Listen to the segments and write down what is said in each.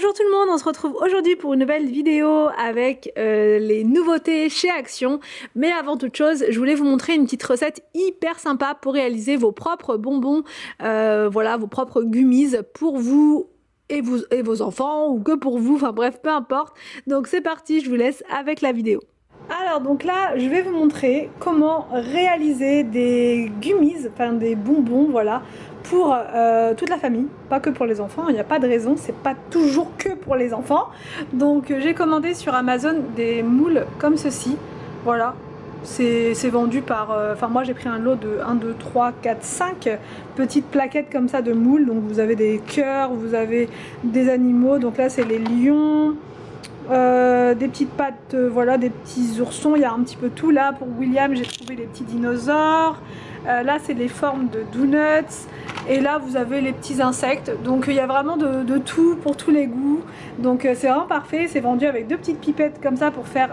Bonjour tout le monde, on se retrouve aujourd'hui pour une nouvelle vidéo avec les nouveautés chez Action. Mais avant toute chose, je voulais vous montrer une petite recette hyper sympa pour réaliser vos propres bonbons, voilà, vos propres gummies pour vous et vos enfants ou que pour vous, enfin bref, peu importe. Donc c'est parti, je vous laisse avec la vidéo. Alors donc là, je vais vous montrer comment réaliser des gummies, enfin des bonbons, voilà, pour toute la famille, pas que pour les enfants, il n'y a pas de raison, c'est pas toujours que pour les enfants. Donc j'ai commandé sur Amazon des moules comme ceci, voilà, c'est vendu par, enfin moi j'ai pris un lot de 1, 2, 3, 4, 5 petites plaquettes comme ça de moules, donc vous avez des cœurs, vous avez des animaux, donc là c'est les lions, des petites pattes, voilà, des petits oursons, il y a un petit peu tout là. Pour William j'ai trouvé les petits dinosaures, là c'est les formes de donuts, et là vous avez les petits insectes, donc il y a vraiment de tout pour tous les goûts, donc c'est vraiment parfait. C'est vendu avec deux petites pipettes comme ça pour faire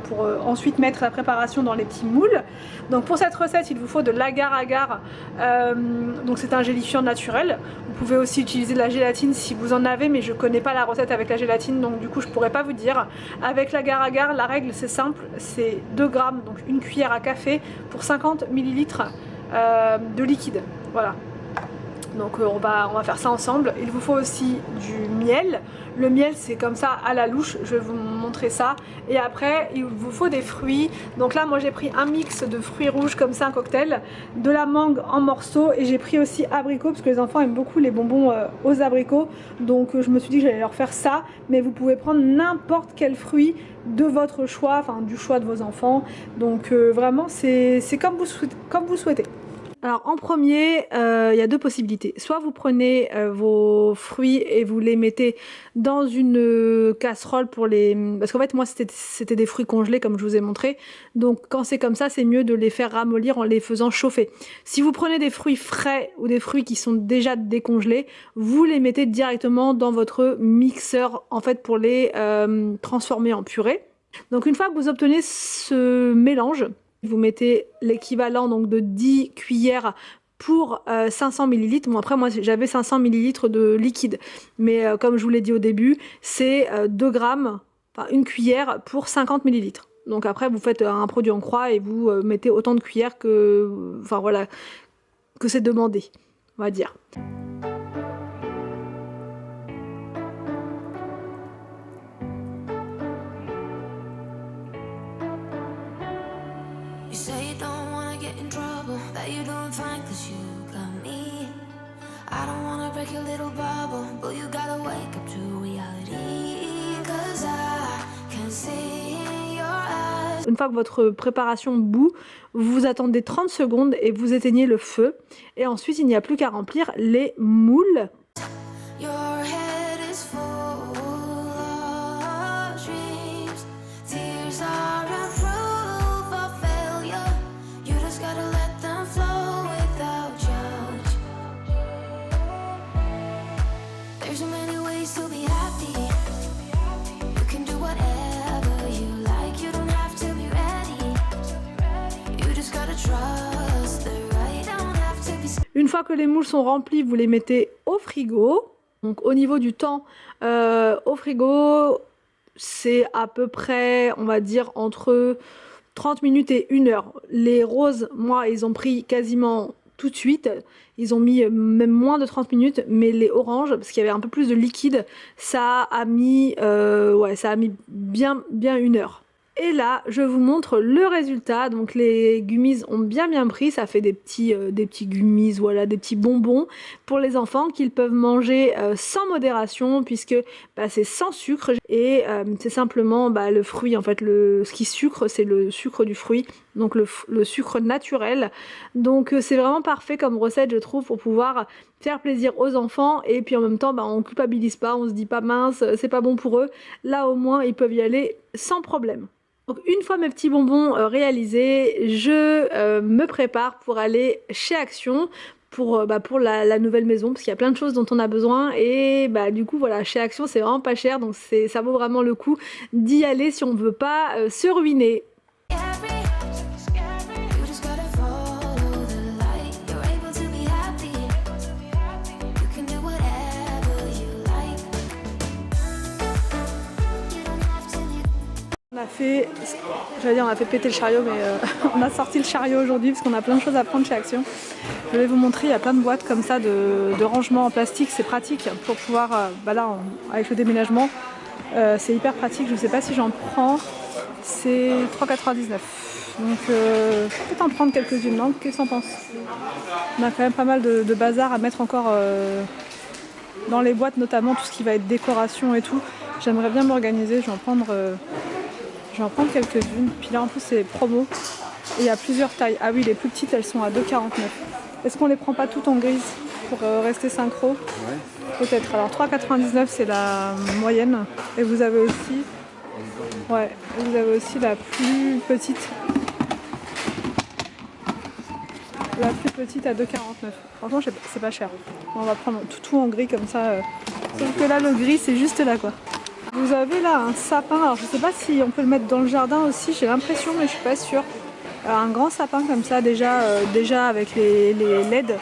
pour ensuite mettre la préparation dans les petits moules. Donc pour cette recette il vous faut de l'agar-agar, donc c'est un gélifiant naturel. Vous pouvez aussi utiliser de la gélatine si vous en avez, mais je connais pas la recette avec la gélatine, donc du coup je pourrais pas vous dire. Avec l'agar-agar, la règle c'est simple, c'est 2 grammes, donc une cuillère à café pour 50 ml de liquide, voilà. Donc on va faire ça ensemble. Il vous faut aussi du miel. Le miel c'est comme ça à la louche, je vais vous montrer ça. Et après il vous faut des fruits. Donc là moi j'ai pris un mix de fruits rouges comme ça, un cocktail, de la mangue en morceaux, et j'ai pris aussi abricots parce que les enfants aiment beaucoup les bonbons aux abricots. Donc je me suis dit que j'allais leur faire ça, mais vous pouvez prendre n'importe quel fruit de votre choix, enfin du choix de vos enfants. Donc vraiment c'est comme vous souhaitez. Alors en premier, il y a deux possibilités. Soit vous prenez vos fruits et vous les mettez dans une casserole pour les... Parce qu'en fait moi c'était des fruits congelés comme je vous ai montré. Donc quand c'est comme ça, c'est mieux de les faire ramollir en les faisant chauffer. Si vous prenez des fruits frais ou des fruits qui sont déjà décongelés, vous les mettez directement dans votre mixeur en fait pour les transformer en purée. Donc une fois que vous obtenez ce mélange, vous mettez l'équivalent donc de 10 cuillères pour 500 ml. Bon après moi j'avais 500 ml de liquide, mais comme je vous l'ai dit au début, c'est 2 grammes, enfin une cuillère pour 50 ml. Donc après vous faites un produit en croix et vous mettez autant de cuillères que, enfin voilà, que c'est demandé, on va dire. You say you don't wanna get in trouble, that you're doing fine cause you got me. I don't wanna break your little bubble, but you gotta wake up to reality. Cause I can see in your eyes. Une fois que votre préparation bout, vous attendez 30 secondes et vous éteignez le feu. Et ensuite il n'y a plus qu'à remplir les moules. Your head is full of dreams. Tears are a proof of failure. You just gotta let them flow without judge. There's so many ways to be happy. You can do whatever you like. You don't have to be ready. You just gotta trust the right. Don't have to be. Une fois que les moules sont remplis, vous les mettez au frigo. Donc au niveau du temps, au frigo, c'est à peu près, on va dire, entre 30 minutes et 1 heure. Les roses, moi, ils ont pris quasiment tout de suite. Ils ont mis même moins de 30 minutes, mais les oranges, parce qu'il y avait un peu plus de liquide, ça a mis, bien 1 heure. Et là, je vous montre le résultat. Donc les gummies ont bien pris. Ça fait des petits gummies, voilà, des petits bonbons pour les enfants qu'ils peuvent manger sans modération, puisque c'est sans sucre et c'est simplement le fruit en fait. Ce qui sucre, c'est le sucre du fruit, donc le sucre naturel. Donc c'est vraiment parfait comme recette, je trouve, pour pouvoir faire plaisir aux enfants, et puis en même temps on culpabilise pas, on se dit pas mince, c'est pas bon pour eux. Là au moins ils peuvent y aller sans problème. Donc une fois mes petits bonbons réalisés, je me prépare pour aller chez Action pour la nouvelle maison, parce qu'il y a plein de choses dont on a besoin, et du coup voilà, chez Action c'est vraiment pas cher, donc ça vaut vraiment le coup d'y aller si on veut pas se ruiner. a fait, j'allais dire on a fait péter le chariot, mais on a sorti le chariot aujourd'hui parce qu'on a plein de choses à prendre chez Action. Je vais vous montrer, il y a plein de boîtes comme ça de rangement en plastique, c'est pratique pour pouvoir, avec le déménagement, c'est hyper pratique. Je ne sais pas si j'en prends, c'est 3,99 €. Donc peut-être en prendre quelques-unes, non? Qu'est-ce que t'en penses? On a quand même pas mal de bazar à mettre encore dans les boîtes, notamment tout ce qui va être décoration et tout. J'aimerais bien m'organiser, je vais en prendre quelques-unes. Puis là en plus c'est promo et il y a plusieurs tailles. Ah oui, les plus petites elles sont à 2,49 €. Est-ce qu'on les prend pas toutes en grise pour rester synchro? Ouais. Peut-être. Alors 3,99 € c'est la moyenne. Et vous avez aussi, la plus petite. La plus petite à 2,49 €. Franchement c'est pas cher. On va prendre tout en gris comme ça. Sauf que là le gris c'est juste là quoi. Vous avez là un sapin, alors je sais pas si on peut le mettre dans le jardin aussi, j'ai l'impression mais je suis pas sûre. Un grand sapin comme ça déjà avec les LED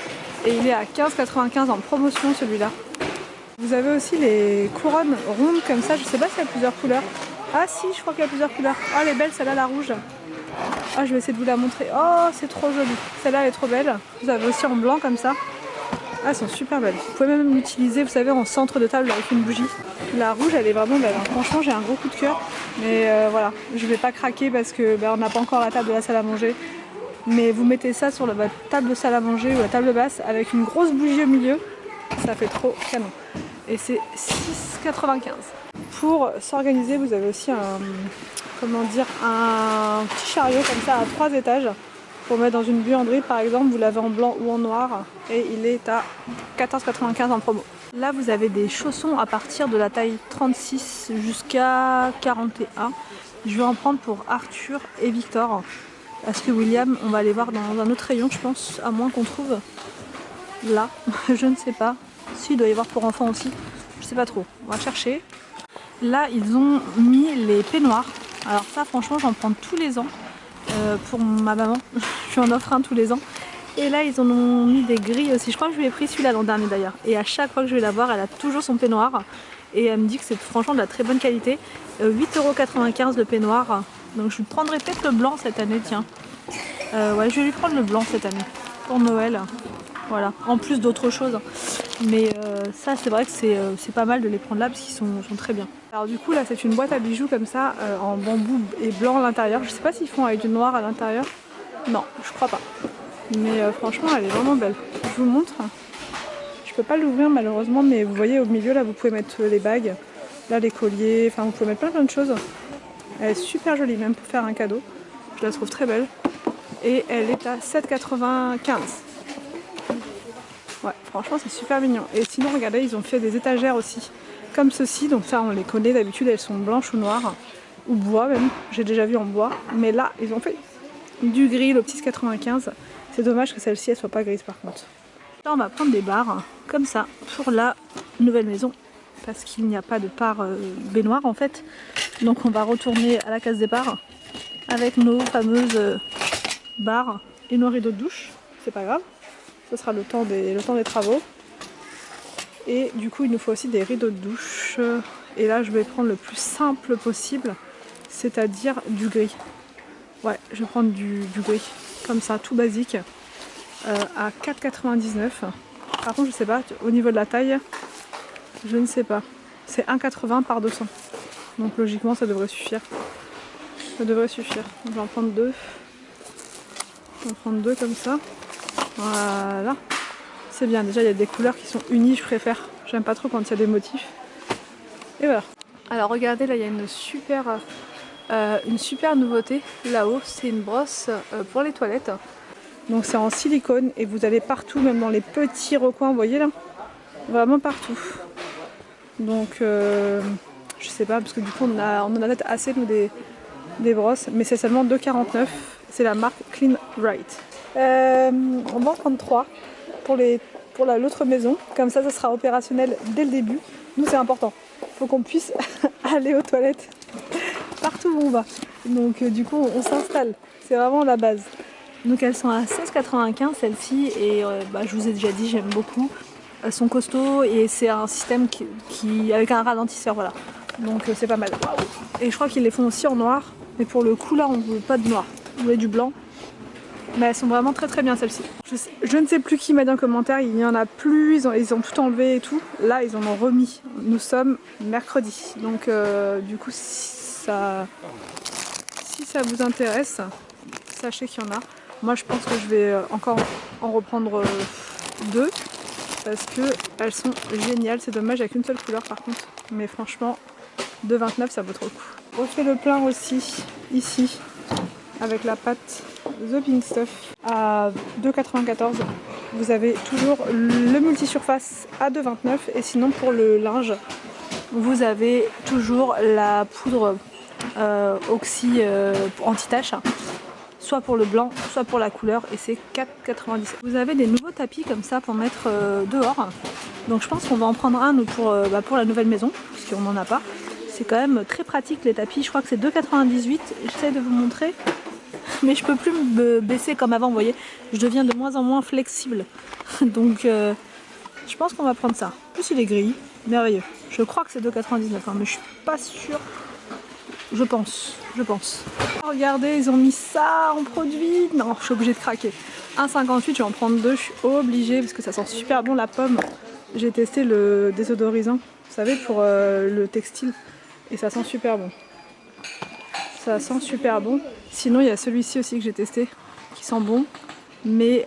et il est à 15,95 € en promotion celui-là. Vous avez aussi les couronnes rondes comme ça, je sais pas s'il y a plusieurs couleurs. Ah si, je crois qu'il y a plusieurs couleurs. Oh elle est belle celle-là, la rouge. Ah je vais essayer de vous la montrer. Oh c'est trop joli, celle-là elle est trop belle. Vous avez aussi en blanc comme ça. Ah, elles sont super belles. Vous pouvez même l'utiliser, vous savez, en centre de table avec une bougie. La rouge, elle est vraiment belle. Franchement, j'ai un gros coup de cœur. Mais voilà, je vais pas craquer parce que on n'a pas encore la table de la salle à manger. Mais vous mettez ça sur votre table de salle à manger ou la table basse avec une grosse bougie au milieu. Ça fait trop canon. Et c'est 6,95 €. Pour s'organiser, vous avez aussi un petit chariot comme ça à 3 étages. Pour mettre dans une buanderie par exemple, vous l'avez en blanc ou en noir et il est à 14,95 € en promo. Là vous avez des chaussons à partir de la taille 36 jusqu'à 41. Je vais en prendre pour Arthur et Victor. Parce que William, on va aller voir dans un autre rayon je pense, à moins qu'on trouve là, je ne sais pas. Si, il doit y avoir pour enfants aussi, je sais pas trop, on va chercher. Là ils ont mis les peignoirs, alors ça franchement j'en prends tous les ans. Pour ma maman, je lui en offre un tous les ans. Et là ils en ont mis des gris aussi, je crois que je lui ai pris celui-là l'an dernier d'ailleurs. Et à chaque fois que je vais la voir, elle a toujours son peignoir. Et elle me dit que c'est franchement de la très bonne qualité. 8,95 € le peignoir. Donc je lui prendrai peut-être le blanc cette année, tiens. Ouais, je vais lui prendre le blanc cette année, pour Noël. Voilà, en plus d'autres choses. Mais ça c'est vrai que c'est pas mal de les prendre là parce qu'ils sont très bien. Alors du coup là c'est une boîte à bijoux comme ça en bambou et blanc à l'intérieur. Je sais pas s'ils font avec du noir à l'intérieur. Non, je crois pas. Mais franchement elle est vraiment belle. Je vous montre. Je peux pas l'ouvrir malheureusement mais vous voyez au milieu là vous pouvez mettre les bagues. Là les colliers, enfin vous pouvez mettre plein de choses. Elle est super jolie même pour faire un cadeau. Je la trouve très belle. Et elle est à 7,95 €. Ouais, franchement c'est super mignon. Et sinon regardez, ils ont fait des étagères aussi, comme ceci. Donc ça on les connaît d'habitude, elles sont blanches ou noires, ou bois même, j'ai déjà vu en bois. Mais là ils ont fait du gris, le petit 95. C'est dommage que celle-ci elle soit pas grise par contre. Là on va prendre des barres, comme ça, pour la nouvelle maison. Parce qu'il n'y a pas de part baignoire en fait. Donc on va retourner à la case départ avec nos fameuses barres et nos rideaux de douche. C'est pas grave. Ce sera le temps des travaux. Et du coup il nous faut aussi des rideaux de douche. Et là je vais prendre le plus simple possible, c'est-à-dire du gris. Ouais, je vais prendre du gris, comme ça, tout basique, à 4,99 €. Par contre je sais pas, au niveau de la taille, je ne sais pas. C'est 1,80 € par 200. Donc logiquement ça devrait suffire. Ça devrait suffire. Donc, je vais en prendre deux. Je vais en prendre deux comme ça. Voilà, c'est bien, déjà il y a des couleurs qui sont unies, je préfère. J'aime pas trop quand il y a des motifs. Et voilà. Alors regardez, là il y a une super nouveauté là-haut, c'est une brosse pour les toilettes. Donc c'est en silicone et vous allez partout, même dans les petits recoins, vous voyez là, vraiment partout. Donc je sais pas, parce que du coup on en a peut-être assez nous des brosses, mais c'est seulement 2,49 €. C'est la marque Clean Right. On va en prendre 3 pour l'autre maison, comme ça sera opérationnel dès le début. Nous c'est important, il faut qu'on puisse aller aux toilettes partout où on va. Donc du coup on s'installe, c'est vraiment la base. Donc elles sont à 16,95 € celles-ci et je vous ai déjà dit j'aime beaucoup. Elles sont costauds et c'est un système qui avec un ralentisseur, voilà. Donc c'est pas mal. Et je crois qu'ils les font aussi en noir. Mais pour le coup là on veut pas de noir, on veut du blanc. Mais elles sont vraiment très très bien celles-ci. Je ne sais plus qui m'a dit en commentaire, il y en a plus, ils ont tout enlevé et tout. Là ils en ont remis. Nous sommes mercredi. Donc du coup si ça vous intéresse, sachez qu'il y en a. Moi je pense que je vais encore en reprendre deux. Parce que elles sont géniales. C'est dommage, il n'y a qu'une seule couleur par contre. Mais franchement, 2,29 ça vaut trop le coup. On refait le plein aussi, ici, avec la pâte The Pink Stuff à 2,94. Vous avez toujours le multisurface à 2,29. Et sinon pour le linge, vous avez toujours la poudre oxy anti-tache. Soit pour le blanc, soit pour la couleur, et c'est 4,97. Vous avez des nouveaux tapis comme ça pour mettre dehors. Donc je pense qu'on va en prendre un pour la nouvelle maison, parce qu'on n'en a pas. C'est quand même très pratique les tapis, je crois que c'est 2,98. J'essaie de vous montrer, mais je peux plus me baisser comme avant, vous voyez. Je deviens de moins en moins flexible. Donc je pense qu'on va prendre ça. En plus il est gris, merveilleux. Je crois que c'est 2,99, hein, mais je suis pas sûre. Je pense. Regardez, ils ont mis ça en produit. Non, je suis obligée de craquer. 1,58, je vais en prendre deux, je suis obligée parce que ça sent super bon la pomme. J'ai testé le désodorisant, vous savez, pour le textile. Et ça sent super bon. Ça sent super bon. Sinon, il y a celui-ci aussi que j'ai testé, qui sent bon. Mais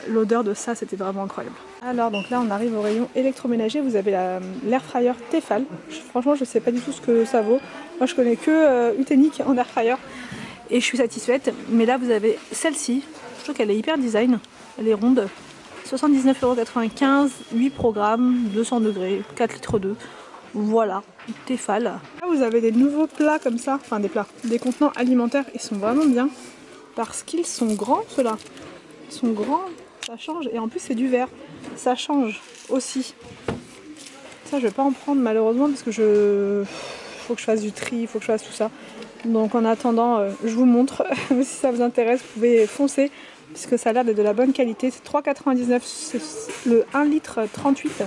l'odeur de ça, c'était vraiment incroyable. Alors, donc là, on arrive au rayon électroménager. Vous avez l'air fryer Tefal. Franchement, je sais pas du tout ce que ça vaut. Moi, je connais que Utenic en air fryer. Et je suis satisfaite. Mais là, vous avez celle-ci. Je trouve qu'elle est hyper design. Elle est ronde. 79,95 €, 8 programmes, 200 degrés, 4 litres d'eau. Voilà, Tefal. Là, vous avez des nouveaux plats comme ça. Enfin, des plats. Des contenants alimentaires. Ils sont vraiment bien. Parce qu'ils sont grands, ceux-là. Ils sont grands. Ça change. Et en plus, c'est du verre. Ça change aussi. Ça, je vais pas en prendre malheureusement parce que faut que je fasse du tri, il faut que je fasse tout ça. Donc en attendant, je vous montre. Si ça vous intéresse, vous pouvez foncer puisque ça a l'air d'être de la bonne qualité. C'est 3,99. C'est le 1 litre 38.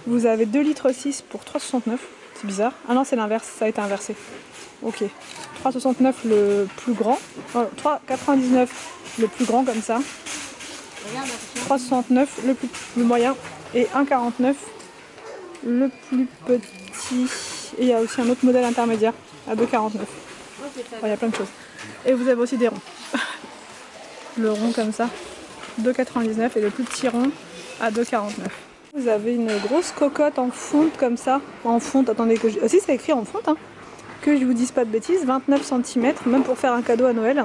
Vous avez 2 litres 6 pour 3,69. C'est bizarre. Ah non, c'est l'inverse. Ça a été inversé. Ok. 3,69 le plus grand. 3,99 le plus grand comme ça. 3,69 le plus moyen et 1,49 le plus petit. Et il y a aussi un autre modèle intermédiaire à 2,49. Il y a plein de choses. Et vous avez aussi des ronds. Le rond comme ça, 2,99 et le plus petit rond à 2,49. Vous avez une grosse cocotte en fonte comme ça. En fonte, attendez que je... aussi c'est écrit en fonte, hein. Que je vous dise pas de bêtises, 29 cm, même pour faire un cadeau à Noël.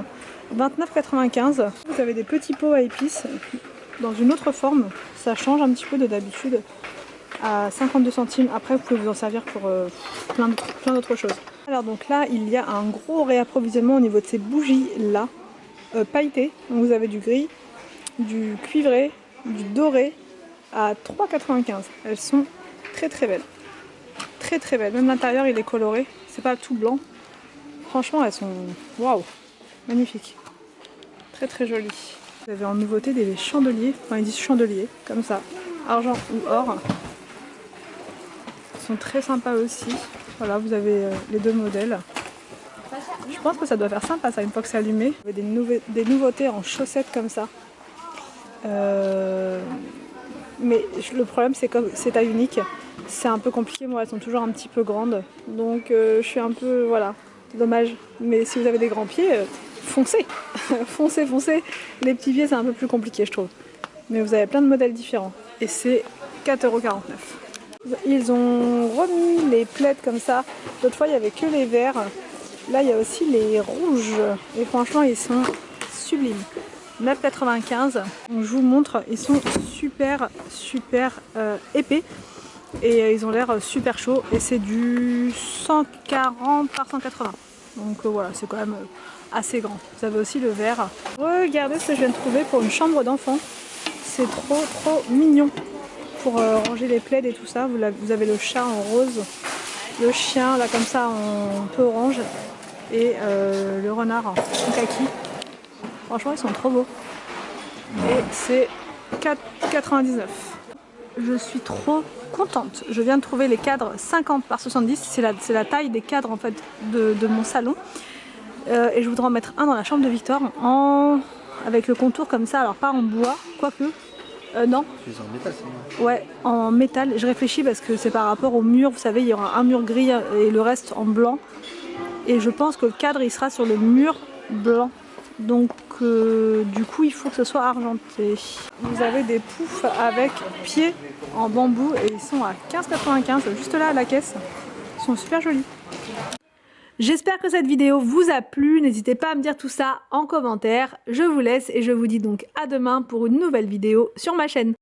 29,95. Vous avez des petits pots à épices dans une autre forme. Ça change un petit peu de d'habitude. À 52 centimes. Après, vous pouvez vous en servir pour plein d'autres choses. Alors donc là, il y a un gros réapprovisionnement au niveau de ces bougies là, pailletées. Donc vous avez du gris, du cuivré, du doré à 3,95. Elles sont très très belles. Très très belles. Même l'intérieur, il est coloré. C'est pas tout blanc. Franchement, elles sont waouh, magnifiques. Très très jolies. Vous avez en nouveauté des chandeliers. Enfin, ils disent chandeliers, comme ça. Argent ou or. Ils sont très sympas aussi. Voilà, vous avez les deux modèles. Je pense que ça doit faire sympa ça une fois que c'est allumé. Vous avez des nouveautés en chaussettes comme ça. Mais le problème c'est comme c'est taille unique. C'est un peu compliqué, moi elles sont toujours un petit peu grandes. Donc je suis un peu, voilà, c'est dommage. Mais si vous avez des grands pieds, foncez. Foncez. Les petits pieds c'est un peu plus compliqué je trouve. Mais vous avez plein de modèles différents. Et c'est 4,49 €. Ils ont remis les plaids comme ça. L'autre fois il n'y avait que les verts. Là il y a aussi les rouges. Et franchement ils sont sublimes. 9,95 €. Donc je vous montre, ils sont super épais. Et ils ont l'air super chauds. Et c'est du 140 par 180. Donc voilà, c'est quand même assez grand. Vous avez aussi le vert. Regardez ce que je viens de trouver pour une chambre d'enfant. C'est trop mignon. Pour ranger les plaids et tout ça. Vous avez le chat en rose. Le chien là comme ça en peu orange. Et le renard en kaki. Franchement ils sont trop beaux. Et c'est 4,99 €. je suis trop contente. Je viens de trouver les cadres 50 par 70, c'est la taille des cadres en fait de mon salon. Et je voudrais en mettre un dans la chambre de Victor avec le contour comme ça, alors pas en bois, quoique. Non. C'est en métal, c'est bon. Ouais, en métal. Je réfléchis parce que c'est par rapport au mur. Vous savez, il y aura un mur gris et le reste en blanc. Et je pense que le cadre, il sera sur le mur blanc. Donc, du coup, il faut que ce soit argenté. Vous avez des poufs avec pieds en bambou et ils sont à 15,95 €, juste là à la caisse. Ils sont super jolis. J'espère que cette vidéo vous a plu, n'hésitez pas à me dire tout ça en commentaire. Je vous laisse et je vous dis donc à demain pour une nouvelle vidéo sur ma chaîne.